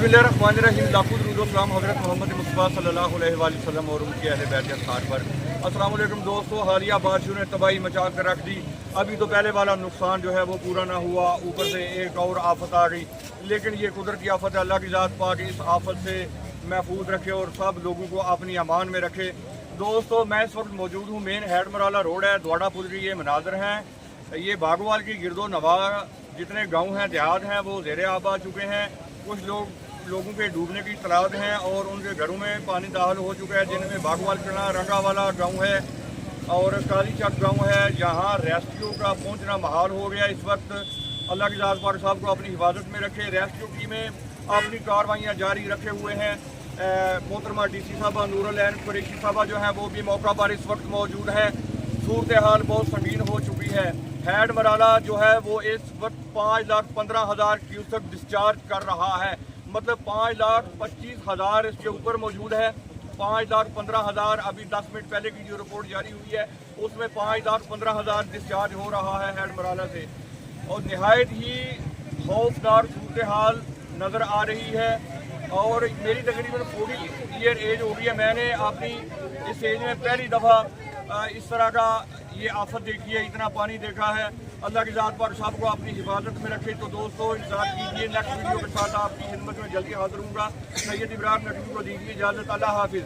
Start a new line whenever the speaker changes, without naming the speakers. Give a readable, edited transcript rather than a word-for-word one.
बिस्मिल्लाहिर्रहमानिर्रहीम। लाखों दुरूद व सलाम हज़रत मोहम्मद मुस्तफ़ा सल्लल्लाहु अलैहि वसल्लम और उनके अहले बैत अत्हार पर। अस्सलाम वालेकुम दोस्तों, हालिया बारिशों ने तबाही मचा कर रख दी। अभी तो पहले वाला नुकसान जो है वो पूरा ना हुआ, ऊपर से एक और आफत आ गई। लेकिन ये कुदरती आफत है, अल्लाह की ज़ात पाक इस आफत से महफूज रखे और सब लोगों को अपनी अमान में रखे। दोस्तों, मैं इस वक्त मौजूद हूँ मेन हेड मराला रोड है, द्वाड़ा पुल की ये मनाजर हैं। ये बागवाल की गिरदो नवा जितने गाँव हैं, देहात हैं, वो ज़ेरे आब आ चुके हैं। कुछ लोगों के डूबने की तलाद हैं और उनके घरों में पानी दाखिल हो चुका है, जिनमें बागवाल कला रंगा वाला गाँव है और काली चक गाँव है, जहाँ रेस्क्यू का पहुँचना महाल हो गया। इस वक्त अल्लाह की ज़ात पाक साहब को अपनी हिफाजत में रखे। रेस्क्यू टीमें अपनी कार्रवाइयाँ जारी रखे हुए हैं। मोहतरमा DC साहबा नूरुल ऐन कुरैशी साहबा जो है वो भी मौका पर इस वक्त मौजूद है। सूरत हाल बहुत संगीन हो चुकी है। हेड मराला जो है वो इस वक्त 5,15,000 क्यूसेक डिस्चार्ज कर रहा है, मतलब 5,25,000 इसके ऊपर मौजूद है। 5,15,000 अभी 10 मिनट पहले की जो रिपोर्ट जारी हुई है उसमें 5,15,000 डिस्चार्ज हो रहा है हेड मराला से। और नहायत ही खौफनाक सूरत हाल नज़र आ रही है। और मेरी तकरीबन 40 ईयर एज हो गई है। मैंने अपनी इस एज में पहली दफ़ा इस तरह का ये आफत देखी है, इतना पानी देखा है। अल्लाह की ज़ात पर सबको अपनी हिफाजत में रखे। तो दोस्तों, इंतज़ार कीजिए, नेक्स्ट वीडियो के साथ आपकी खिदमत में जल्दी हाजिर हूँगा। सैयद इब्राहिम नकवी को दीजिए इजाज़त। अल्लाह हाफिज़।